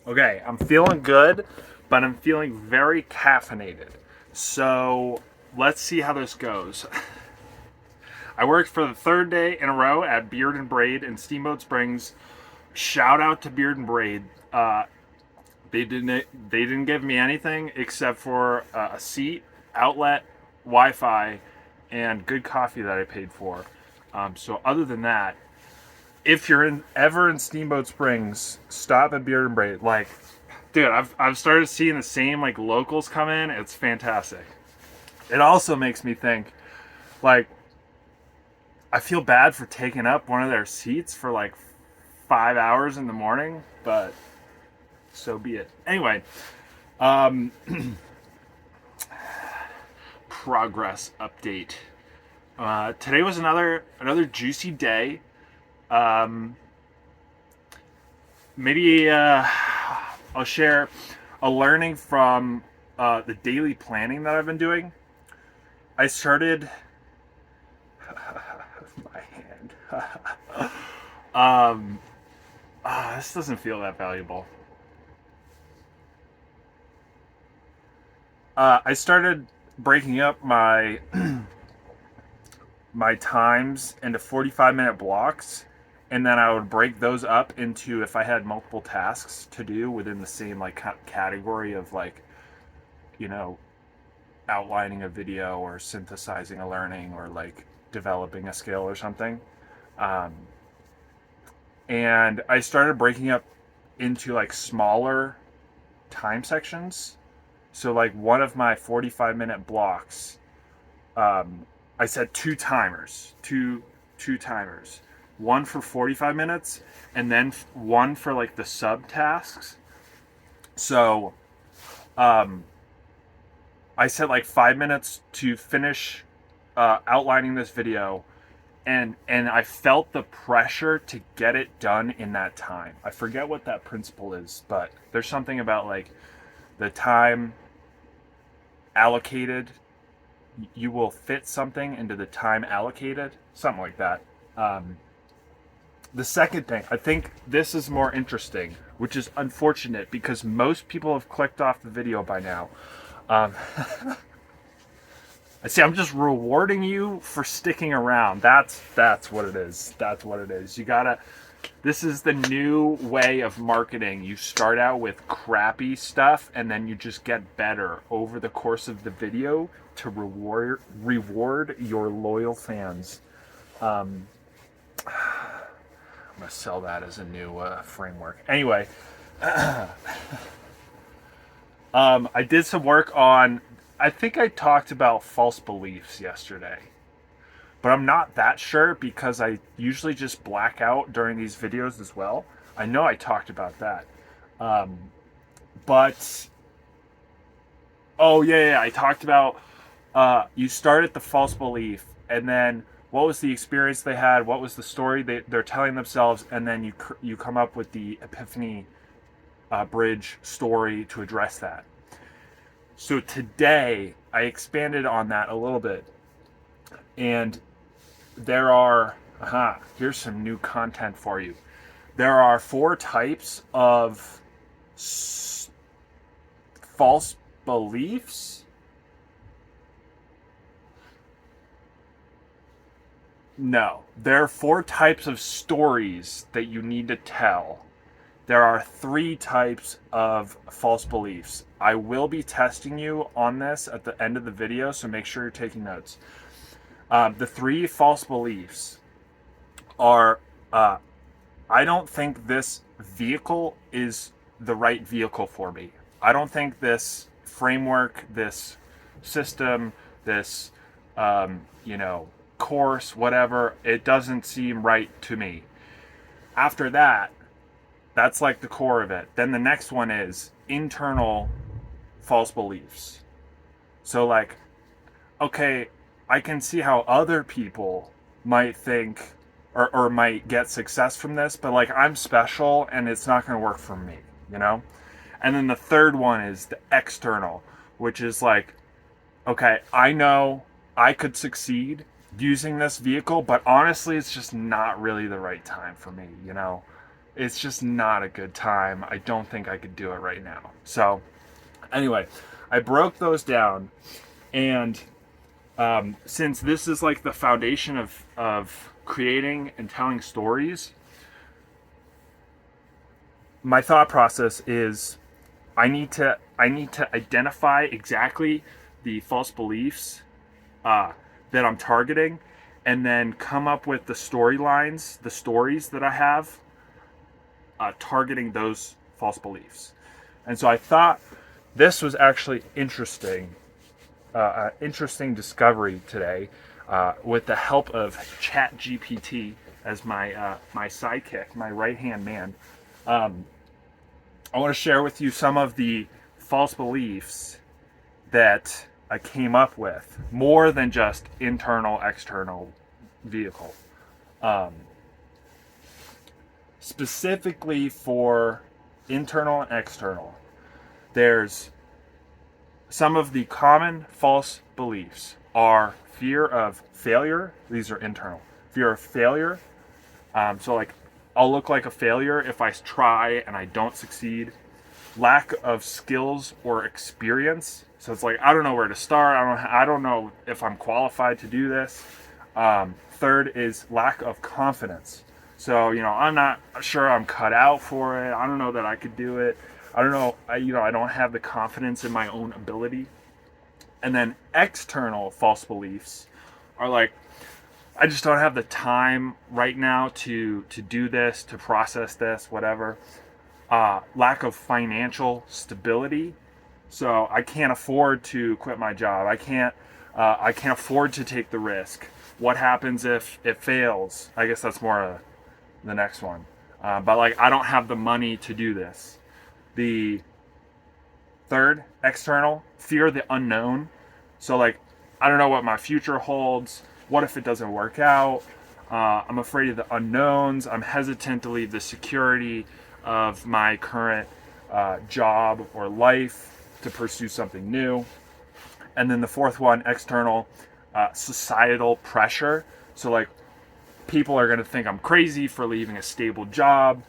Okay, I'm feeling good, but I'm feeling very caffeinated. So let's see how this goes. I worked for the third day in a row at Beard and Braid in Steamboat Springs. Shout out to Beard and Braid. They didn't give me anything except for a seat, outlet, Wi-Fi, and good coffee that I paid for. So other than that, if you're ever in Steamboat Springs, stop at Beard and Braid. Like, dude, I've started seeing the same like locals come in. It's fantastic. It also makes me think, like, I feel bad for taking up one of their seats for like 5 hours in the morning, but so be it. Anyway, um, progress update. Today was another juicy day. Um, maybe I'll share a learning from the daily planning that I've been doing. I started my hand. This doesn't feel that valuable. I started breaking up my my times into 45-minute blocks, and then I would break those up into, if I had multiple tasks to do within the same like category of, like, you know, outlining a video or synthesizing a learning or like developing a skill or something. Um, and I started breaking up into like smaller time sections. So like one of my 45-minute blocks, I set two timers, one for 45 minutes, and then one for like the subtasks. So, I set like 5 minutes to finish outlining this video, and I felt the pressure to get it done in that time. I forget what that principle is, but there's something about like the time allocated. You will fit something into the time allocated, something like that. The second thing, I think this is more interesting, which is unfortunate because most people have clicked off the video by now. Um, I see. I'm just rewarding you for sticking around. That's what it is. That's what it is. You gotta. This is the new way of marketing. You start out with crappy stuff, and then you just get better over the course of the video to reward your loyal fans. I'm gonna sell that as a new framework. Anyway, I did some work on. I think I talked about false beliefs yesterday, but I'm not that sure because I usually just black out during these videos as well. I know I talked about that, but oh yeah, I talked about you start at the false belief, and then what was the experience they had, what was the story they're telling themselves, and then you come up with the epiphany bridge story to address that. So today I expanded on that a little bit, and there are here's some new content for you. There are 4 types of false beliefs. No, there are 4 types of stories that you need to tell. There are 3 types of false beliefs. I will be testing you on this at the end of the video, so make sure you're taking notes. The 3 false beliefs are, I don't think this vehicle is the right vehicle for me. I don't think this framework, this system, this, course, whatever, it doesn't seem right to me. After that, that's like the core of it. Then the next one is internal false beliefs. So, like, okay, I can see how other people might think or might get success from this, but like I'm special and it's not going to work for me, you know? And then the third one is the external, which is like, okay, I know I could succeed using this vehicle, but honestly, it's just not really the right time for me, you know? it's just not a good time. I don't think I could do it right now. So anyway, I broke those down, and since this is like the foundation of creating and telling stories, my thought process is I need to identify exactly the false beliefs that I'm targeting, and then come up with the storylines, the stories that I have targeting those false beliefs. And so I thought this was actually interesting, interesting discovery today, with the help of ChatGPT as my sidekick, my right hand man. I want to share with you some of the false beliefs that I came up with, more than just internal, external vehicle. Specifically for internal and external, there's some of the common false beliefs are fear of failure. These are internal. Fear of failure. So like, I'll look like a failure if I try and I don't succeed. Lack of skills or experience. So it's like, I don't know where to start. I don't know if I'm qualified to do this. Third is lack of confidence. So, I'm not sure I'm cut out for it. I don't know that I could do it. I don't know. I don't have the confidence in my own ability. And then external false beliefs are like, I just don't have the time right now to do this, to process this, whatever. Lack of financial stability. So I can't afford to quit my job. I can't afford to take the risk. What happens if it fails? I guess that's more the next one. But like, I don't have the money to do this. The third, external, fear of the unknown. So like, I don't know what my future holds. What if it doesn't work out? I'm afraid of the unknowns. I'm hesitant to leave the security of my current job or life to pursue something new. And then the fourth one, external, societal pressure. So like, people are going to think I'm crazy for leaving a stable job.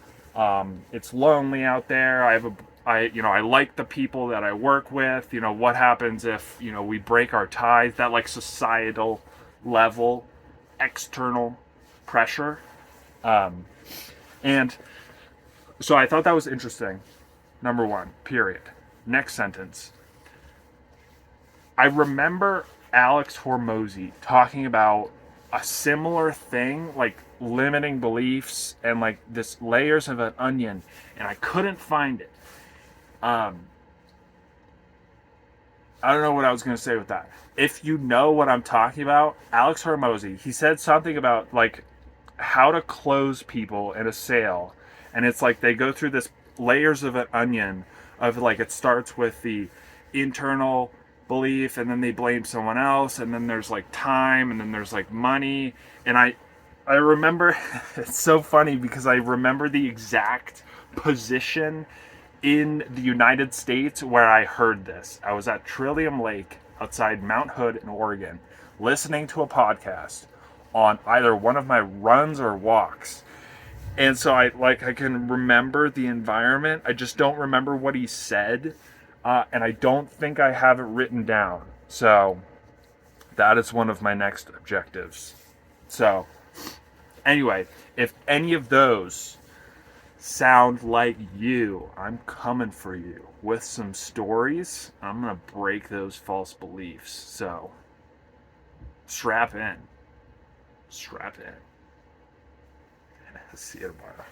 It's lonely out there. I like the people that I work with. What happens if, we break our ties? That like societal level, external pressure. And so I thought that was interesting. Number one, period. Next sentence. I remember Alex Hormozy talking about a similar thing, like limiting beliefs and like this layers of an onion, and I couldn't find it. I don't know what I was going to say with that. If you know what I'm talking about, Alex Hormozy, he said something about like how to close people in a sale, and it's like they go through this layers of an onion of like, it starts with the internal belief, and then they blame someone else, and then there's like time, and then there's like money. And I remember it's so funny because I remember the exact position in the United States where I heard this. I was at Trillium Lake outside Mount Hood in Oregon, listening to a podcast on either one of my runs or walks. And so I can remember the environment. I just don't remember what he said. And I don't think I have it written down. So that is one of my next objectives. So anyway, if any of those sound like you, I'm coming for you with some stories. I'm going to break those false beliefs. So strap in. See you tomorrow.